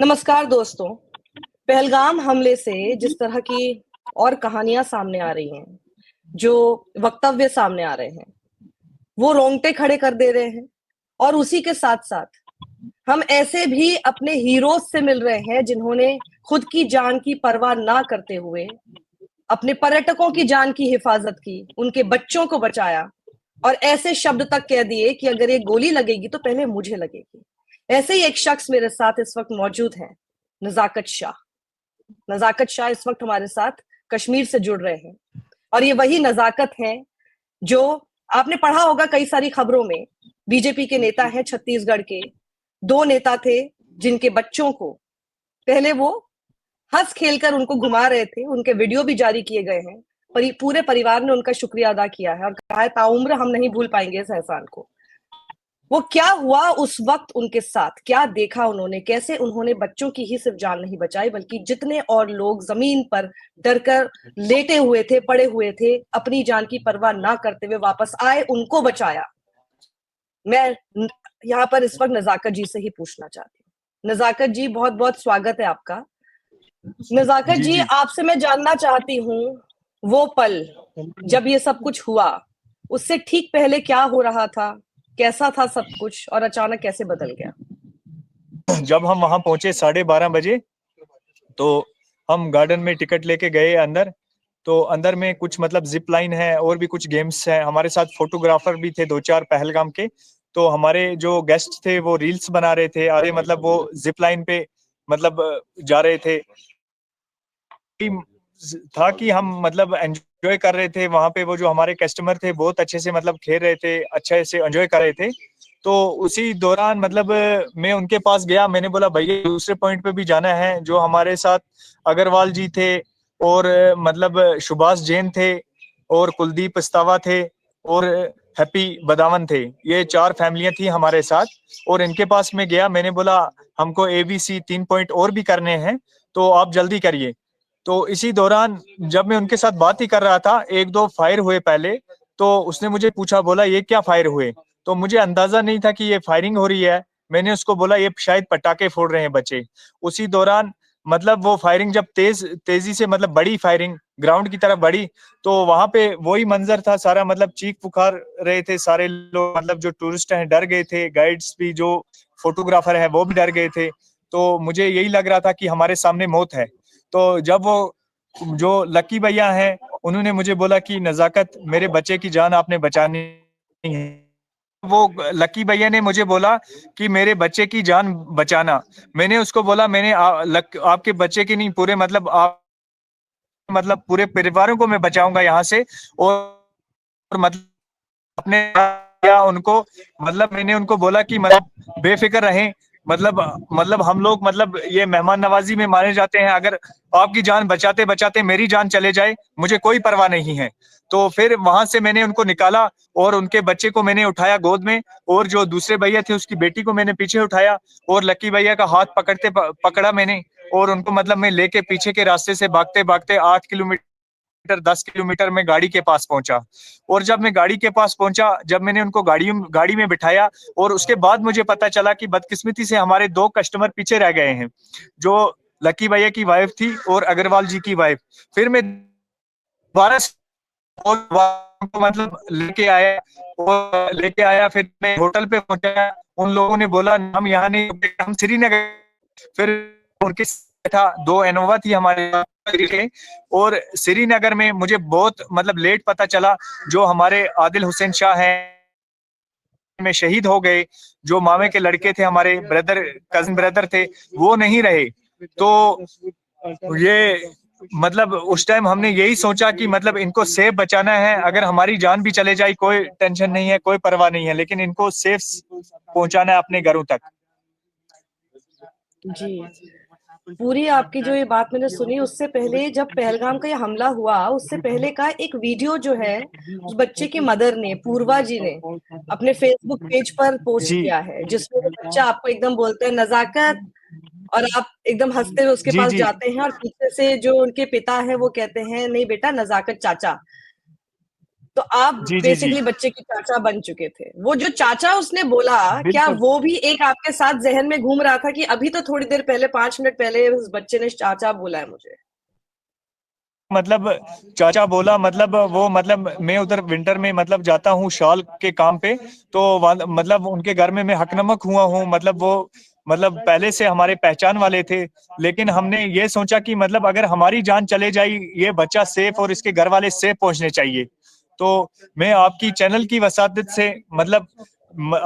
नमस्कार दोस्तों। पहलगाम हमले से जिस तरह की और कहानियां सामने आ रही हैं, जो वक्तव्य सामने आ रहे हैं, वो रोंगटे खड़े कर दे रहे हैं। और उसी के साथ साथ हम ऐसे भी अपने हीरोज से मिल रहे हैं जिन्होंने खुद की जान की परवाह ना करते हुए अपने पर्यटकों की जान की हिफाजत की, उनके बच्चों को बचाया और ऐसे शब्द तक कह दिए कि अगर ये गोली लगेगी तो पहले मुझे लगेगी। ऐसे ही एक शख्स मेरे साथ इस वक्त मौजूद है, नजाकत शाह। नजाकत शाह इस वक्त हमारे साथ कश्मीर से जुड़ रहे हैं। और ये वही नजाकत है जो आपने पढ़ा होगा कई सारी खबरों में। बीजेपी के नेता हैं छत्तीसगढ़ के, दो नेता थे जिनके बच्चों को पहले वो हंस खेलकर उनको घुमा रहे थे, उनके वीडियो भी जारी किए गए हैं। पूरे परिवार ने उनका शुक्रिया अदा किया है और कहा है ताउम्र हम नहीं भूल पाएंगे इस एहसान को। वो क्या हुआ उस वक्त उनके साथ, क्या देखा उन्होंने, कैसे उन्होंने बच्चों की ही सिर्फ जान नहीं बचाई बल्कि जितने और लोग जमीन पर डरकर लेटे हुए थे, पड़े हुए थे, अपनी जान की परवाह ना करते हुए वापस आए, उनको बचाया। मैं यहाँ पर इस वक्त नजाकत जी से ही पूछना चाहती हूँ। नजाकत जी, बहुत बहुत स्वागत है आपका। नजाकत जी जी, जी। आपसे मैं जानना चाहती हूँ वो पल जब ये सब कुछ हुआ, उससे ठीक पहले क्या हो रहा था, कैसा था सब कुछ और अचानक कैसे बदल गया? जब हम वहां पहुंचे 12:30 बजे, तो हम गार्डन में टिकट लेके गए अंदर। तो अंदर में कुछ मतलब जिप लाइन है और भी कुछ गेम्स हैं। हमारे साथ फोटोग्राफर भी थे दो चार पहलगाम के। तो हमारे जो गेस्ट थे वो रील्स बना रहे थे, अरे मतलब वो जिप लाइन पे मतलब जा रहे थे। था कि हम मतलब एंजॉय कर रहे थे वहां पे। वो जो हमारे कस्टमर थे बहुत अच्छे से मतलब खेल रहे थे, अच्छे से एंजॉय कर रहे थे। तो उसी दौरान मतलब मैं उनके पास गया, मैंने बोला भैया दूसरे पॉइंट पे भी जाना है। जो हमारे साथ अग्रवाल जी थे और मतलब सुभाष जैन थे और कुलदीप पस्तावा थे और हैप्पी बदावन थे, ये चार फैमिलियां थी हमारे साथ। और इनके पास में गया, मैंने बोला हमको ABC 3 पॉइंट और भी करने हैं, तो आप जल्दी करिए। तो इसी दौरान जब मैं उनके साथ बात ही कर रहा था, एक दो फायर हुए पहले। तो उसने मुझे पूछा, बोला ये क्या फायर हुए? तो मुझे अंदाजा नहीं था कि ये फायरिंग हो रही है। मैंने उसको बोला ये शायद पटाखे फोड़ रहे हैं बच्चे। उसी दौरान मतलब वो फायरिंग जब तेजी से मतलब बड़ी फायरिंग ग्राउंड की तरफ बढ़ी, तो वहां पे वही मंजर था सारा, मतलब चीख पुकार रहे थे सारे लोग। मतलब जो टूरिस्ट हैं डर गए थे, गाइड्स भी, जो फोटोग्राफर है वो भी डर गए थे। तो मुझे यही लग रहा था कि हमारे सामने मौत है। तो जब वो जो लकी भैया हैं उन्होंने मुझे बोला कि नजाकत मेरे बच्चे की जान आपने बचानी है। वो लकी भैया ने मुझे बोला कि मेरे बच्चे की जान बचाना। मैंने उसको बोला मैंने आपके बच्चे की नहीं, पूरे मतलब आप मतलब पूरे परिवारों को मैं बचाऊंगा यहाँ से। और मतलब अपने या उनको मतलब मैंने उनको बोला कि मतलब बेफिक्र रहें। मतलब हम लोग मतलब ये मेहमान नवाजी में माने जाते हैं। अगर आपकी जान बचाते बचाते मेरी जान चले जाए, मुझे कोई परवाह नहीं है। तो फिर वहां से मैंने उनको निकाला और उनके बच्चे को मैंने उठाया गोद में, और जो दूसरे भैया थे उसकी बेटी को मैंने पीछे उठाया और लकी भैया का हाथ पकड़ा मैंने। और उनको मतलब मैं लेके पीछे के रास्ते से भागते भागते 8 किलोमीटर 10 किलोमीटर में गाड़ी के पास पहुंचा। और जब मैं गाड़ी के पास पहुंचा, जब मैंने उनको गाड़ी में बिठाया, और उसके बाद मुझे पता चला कि बदकिस्मती से हमारे दो कस्टमर पीछे रह गए हैं, जो लकी भैया की वाइफ थी और अग्रवाल जी की वाइफ। फिर मैं दोबारा और को मतलब लेके आया। फिर मैं होटल पे पहुंचा। उन लोगों ने बोला हम यहाँ नहीं रुकेंगे, हम श्रीनगर। फिर उनके था, दो इनोवा थी हमारे साथ। और श्रीनगर में मुझे बहुत मतलब लेट पता चला, जो हमारे आदिल हुसैन शाह हैं में शहीद हो गए। जो मामे के लड़के थे, हमारे ब्रदर, कजिन ब्रदर थे, वो नहीं रहे। तो ये मतलब उस टाइम हमने यही सोचा कि मतलब इनको सेफ बचाना है। अगर हमारी जान भी चले जाए कोई टेंशन नहीं है, कोई परवाह नहीं है, लेकिन इनको सेफ पहुंचाना है अपने घरों तक। जी, पूरी आपकी जो ये बात मैंने सुनी, उससे पहले जब पहलगाम का ये हमला हुआ, उससे पहले का एक वीडियो जो है, उस बच्चे की मदर ने, पूर्वा जी ने, अपने फेसबुक पेज पर पोस्ट जी किया है, जिसमें वो बच्चा आपको एकदम बोलता है नजाकत, और आप एकदम हंसते हुए उसके जी पास जी। जाते हैं और पीछे से जो उनके पिता है वो कहते हैं नहीं बेटा, नजाकत चाचा। तो आप जी जी जी बेसिकली बच्चे के चाचा बन चुके थे। वो जो चाचा उसने बोला, क्या बिल्कुल। वो भी एक आपके साथ जहन में घूम रहा था कि अभी तो थोड़ी देर पहले, 5 मिनट पहले उस बच्चे ने चाचा बोला है मुझे? मतलब चाचा बोला, मतलब वो, मतलब मैं उधर विंटर में मतलब जाता हूँ शॉल के काम पे, तो मतलब उनके घर में मैं हकनमक हुआ हूँ, मतलब वो मतलब पहले से हमारे पहचान वाले थे। लेकिन हमने ये सोचा कि मतलब अगर हमारी जान चले जाए, ये बच्चा सेफ और इसके घर वाले सेफ पहुंचने चाहिए। तो मैं आपकी चैनल की वसादत से मतलब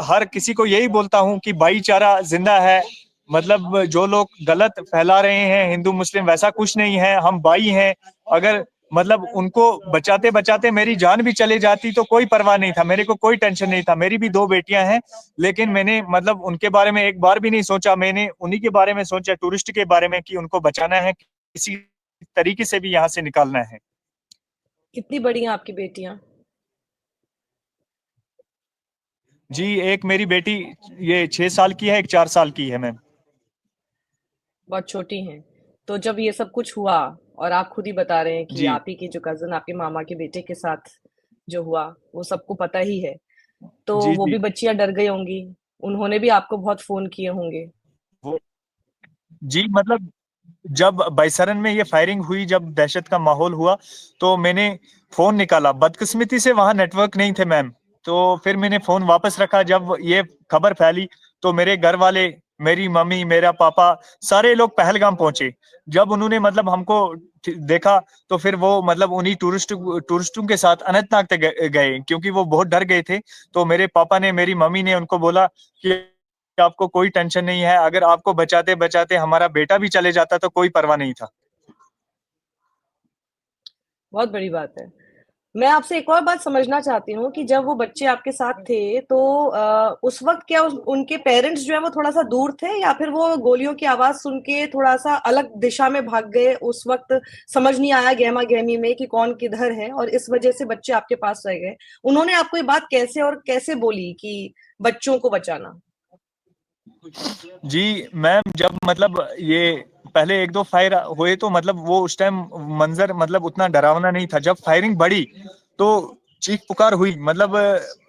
हर किसी को यही बोलता हूँ कि भाईचारा जिंदा है। मतलब जो लोग गलत फैला रहे हैं हिंदू मुस्लिम, वैसा कुछ नहीं है, हम भाई हैं। अगर मतलब उनको बचाते बचाते मेरी जान भी चले जाती तो कोई परवाह नहीं था, मेरे को कोई टेंशन नहीं था। मेरी भी 2 बेटियां हैं, लेकिन मैंने मतलब उनके बारे में एक बार भी नहीं सोचा। मैंने उन्हीं के बारे में सोचा, टूरिस्ट के बारे में, कि उनको बचाना है, किसी तरीके से भी यहाँ से निकालना है। कितनी बड़ी हैं आपकी बेटियां? जी, एक मेरी बेटी ये 6 साल की है, एक 4 साल की है मैम। बहुत छोटी हैं। तो जब ये सब कुछ हुआ, और आप खुद ही बता रहे हैं कि जी आप ही की जो कज़न आपके मामा के बेटे के साथ जो हुआ, वो सबको पता ही है। तो जी वो जी। भी बच्चियाँ डर गई होंगी। उन्होंने भी आपको बहुत फ़ोन किए होंगे। वो जी मतलब जब बैसरन में ये फायरिंग हुई, जब दहशत का माहौल हुआ, तो मैंने फोन निकाला। बदकिस्मती से वहां नेटवर्क नहीं थे मैम, तो फिर मैंने फोन वापस रखा। जब ये खबर फैली तो मेरे घर वाले, मेरी मम्मी, मेरा पापा, सारे लोग पहलगाम पहुंचे। जब उन्होंने मतलब हमको देखा, तो फिर वो मतलब उन्हीं टूरिस्टों के साथ अनंतनाग तक गए, क्योंकि वो बहुत डर गए थे। तो मेरे पापा ने, मेरी मम्मी ने उनको बोला कि आपको कोई टेंशन नहीं है, अगर आपको बचाते बचाते हमारा बेटा भी चले जाता तो कोई परवाह नहीं था। बहुत बड़ी बात है। मैं आपसे एक और बात समझना चाहती हूँ कि जब वो बच्चे आपके साथ थे, तो उस वक़्त क्या उनके पेरेंट्स जो है वो थोड़ा-सा दूर थे, या फिर वो गोलियों की आवाज़ सुन के थोड़ा-सा अलग दिशा में भाग गए? उस वक़्त समझ नहीं आया गहमा-गहमी में कि कौन किधर है, और इस वज़ह से बच्चे आपके पास रह गए। उन्होंने आपको ये बात कैसे और कैसे बोली कि बच्चों को बचाना? जी मैम, जब मतलब ये पहले 1-2 फायर हुए तो मतलब वो उस टाइम मंजर मतलब उतना डरावना नहीं था। जब फायरिंग बढ़ी तो चीख पुकार हुई। मतलब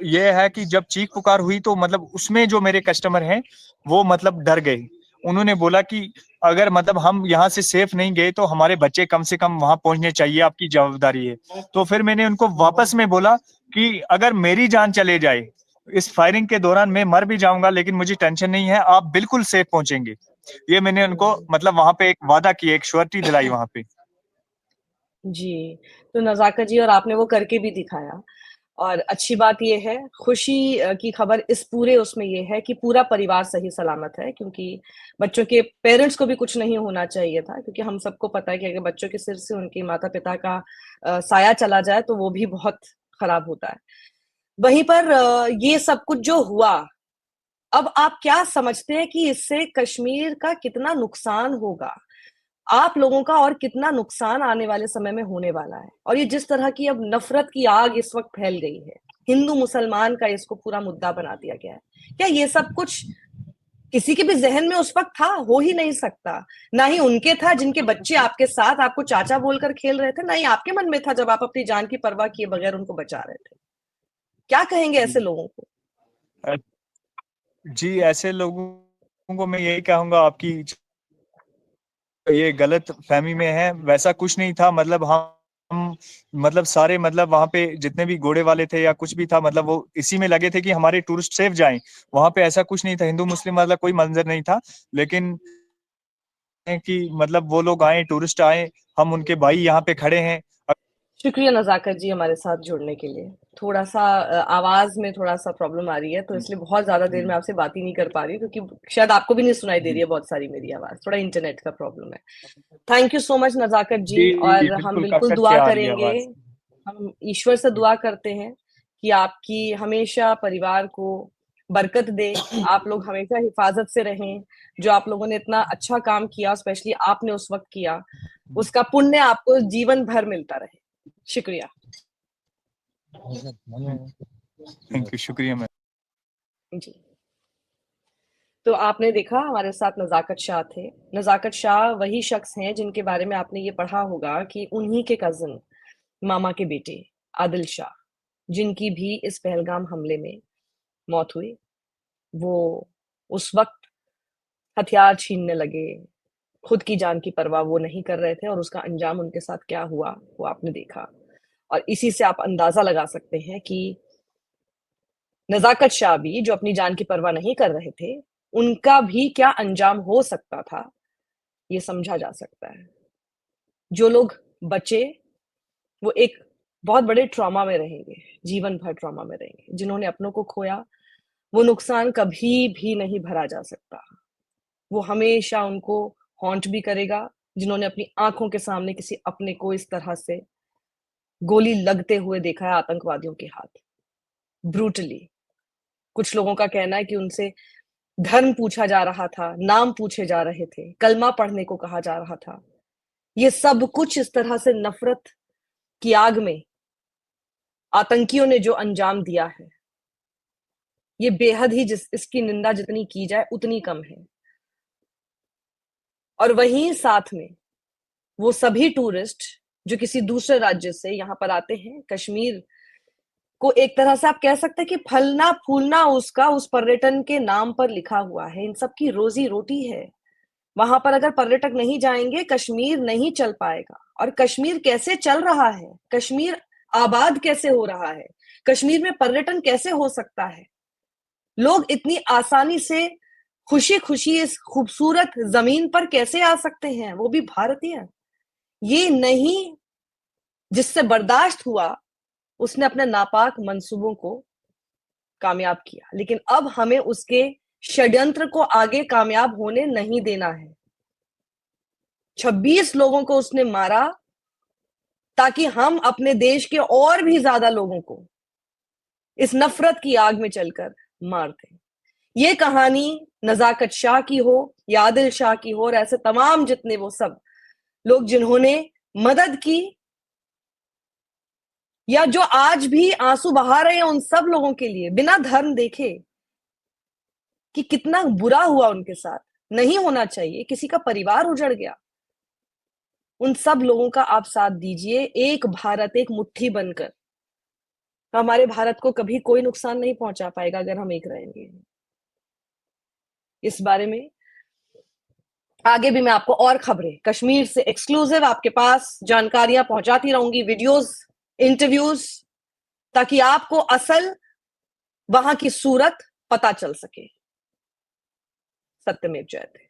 ये है कि जब चीख पुकार हुई तो मतलब उसमें जो मेरे कस्टमर हैं वो मतलब डर गए। उन्होंने बोला कि अगर मतलब हम यहाँ से सेफ नहीं गए तो हमारे बच्चे कम से कम वहां पहुंचने चाहिए, आपकी जवाबदारी है। तो फिर मैंने उनको वापस में बोला कि अगर मेरी जान चले जाए इस फायरिंग के दौरान, मैं मर भी जाऊंगा लेकिन मुझे टेंशन नहीं है, आप बिल्कुल सेफ पहुंचेंगे। ये मैंने उनको मतलब वहां पे एक वादा किया, एक श्योरिटी दिलाई वहां पे। जी, तो नज़ाकत जी, और आपने वो करके भी दिखाया। और अच्छी बात ये है, खुशी की खबर इस पूरे उसमें ये है कि पूरा परिवार सही सलामत है, क्योंकि बच्चों के पेरेंट्स को भी कुछ नहीं होना चाहिए था, क्योंकि हम सबको पता है कि अगर बच्चों के सिर से उनके माता-पिता का साया चला जाए तो वो भी बहुत खराब होता है। वहीं पर ये सब कुछ जो हुआ, अब आप क्या समझते हैं कि इससे कश्मीर का कितना नुकसान होगा? आप लोगों का और कितना नुकसान आने वाले समय में होने वाला है? और ये जिस तरह की अब नफ़रत की आग इस वक़्त फैल गई है, हिंदू-मुसलमान का इसको पूरा मुद्दा बना दिया गया है। क्या ये सब कुछ किसी के भी ज़हन में उस वक़्त था? हो ही नहीं सकता। ना ही उनके था जिनके बच्चे आपके साथ आपको चाचा बोलकर खेल रहे थे, ना ही आपके मन में था जब आप अपनी जान की परवाह किए बगैर उनको बचा रहे थे। क्या कहेंगे ऐसे लोगों को? जी, ऐसे लोगों को मैं यही कहूंगा, आपकी ये गलत फहमी में है। वैसा कुछ नहीं था। मतलब हम मतलब सारे मतलब वहां पे जितने भी घोड़े वाले थे या कुछ भी था, मतलब वो इसी में लगे थे कि हमारे टूरिस्ट सेफ जाएं। वहां पे ऐसा कुछ नहीं था, हिंदू मुस्लिम वाला कोई मंजर नहीं था। लेकिन कि मतलब वो लोग आए, टूरिस्ट आए, हम उनके भाई यहाँ पे खड़े हैं। शुक्रिया नज़ाकत जी हमारे साथ जुड़ने के लिए। थोड़ा-सा आवाज़ में थोड़ा-सा प्रॉब्लम आ रही है, तो इसलिए बहुत ज़्यादा देर मैं आपसे बात ही नहीं कर पा रही हूँ, क्योंकि शायद आपको भी नहीं सुनाई दे रही है बहुत सारी मेरी आवाज़, थोड़ा इंटरनेट का प्रॉब्लम है। थैंक यू सो मच नज़ाकत जी, जी और हम बिल्कुल, बिल्कुल कट-कट के दुआ आ रही है करेंगे, आवाज। हम ईश्वर से दुआ करते हैं कि आपकी हमेशा परिवार को बरकत दे, आप लोग हमेशा हिफ़ाज़त से रहें। जो आप लोगों ने इतना अच्छा काम किया, स्पेशली आपने उस वक़्त किया, उसका पुण्य आपको जीवन भर मिलता रहे। शुक्रिया। थैंक यू, शुक्रिया मैम। जी। तो आपने देखा हमारे साथ नज़ाकत शाह थे। नज़ाकत शाह वही शख्स हैं जिनके बारे में आपने ये पढ़ा होगा कि उन्हीं के कज़न, मामा के बेटे आदिल शाह, जिनकी भी इस पहलगाम हमले में मौत हुई, वो उस वक्त हथियार छीनने लगे, खुद की जान की परवाह वो नहीं कर रहे थे, और उसका अंजाम उनके साथ क्या हुआ वो आपने देखा। और इसी से आप अंदाजा लगा सकते हैं कि नजाकत शाह भी, जो अपनी जान की परवाह नहीं कर रहे थे, उनका भी क्या अंजाम हो सकता था, ये समझा जा सकता है। जो लोग बचे वो एक बहुत बड़े ट्रॉमा में रहेंगे, जीवन भर ट्रॉमा में रहेंगे। जिन्होंने अपनों को खोया, वो नुकसान कभी भी नहीं भरा जा सकता, वो हमेशा उनको हॉन्ट भी करेगा। जिन्होंने अपनी आंखों के सामने किसी अपने को इस तरह से गोली लगते हुए देखा है आतंकवादियों के हाथ, ब्रूटली। कुछ लोगों का कहना है कि उनसे धर्म पूछा जा रहा था, नाम पूछे जा रहे थे, कलमा पढ़ने को कहा जा रहा था। ये सब कुछ इस तरह से नफरत की आग में आतंकियों ने जो अंजाम दिया है, ये बेहद ही, इसकी निंदा जितनी की जाए उतनी कम है। और वहीं साथ में वो सभी टूरिस्ट जो किसी दूसरे राज्य से यहाँ पर आते हैं, कश्मीर को एक तरह से आप कह सकते हैं कि फलना फूलना उसका उस पर्यटन के नाम पर लिखा हुआ है। इन सबकी रोजी रोटी है। वहां पर अगर पर्यटक नहीं जाएंगे, कश्मीर नहीं चल पाएगा। और कश्मीर कैसे चल रहा है, कश्मीर आबाद कैसे हो रहा है, कश्मीर में पर्यटन कैसे हो सकता है, लोग इतनी आसानी से खुशी खुशी इस खूबसूरत जमीन पर कैसे आ सकते हैं, वो भी भारतीय। ये नहीं जिससे बर्दाश्त हुआ, उसने अपने नापाक मंसूबों को कामयाब किया। लेकिन अब हमें उसके षड्यंत्र को आगे कामयाब होने नहीं देना है। 26 लोगों को उसने मारा ताकि हम अपने देश के और भी ज्यादा लोगों को इस नफरत की आग में चलकर मार दें। ये कहानी नजाकत शाह की हो या आदिल शाह की हो, और ऐसे तमाम जितने वो सब लोग जिन्होंने मदद की या जो आज भी आंसू बहा रहे हैं, उन सब लोगों के लिए, बिना धर्म देखे कि कितना बुरा हुआ उनके साथ, नहीं होना चाहिए, किसी का परिवार उजड़ गया, उन सब लोगों का आप साथ दीजिए। एक भारत एक मुट्ठी बनकर हमारे भारत को कभी कोई नुकसान नहीं पहुंचा पाएगा अगर हम एक रहेंगे। इस बारे में आगे भी मैं आपको और खबरें कश्मीर से एक्सक्लूसिव आपके पास जानकारियां पहुंचाती रहूंगी, वीडियोस, इंटरव्यूज, ताकि आपको असल वहां की सूरत पता चल सके। सत्यमेव जयते।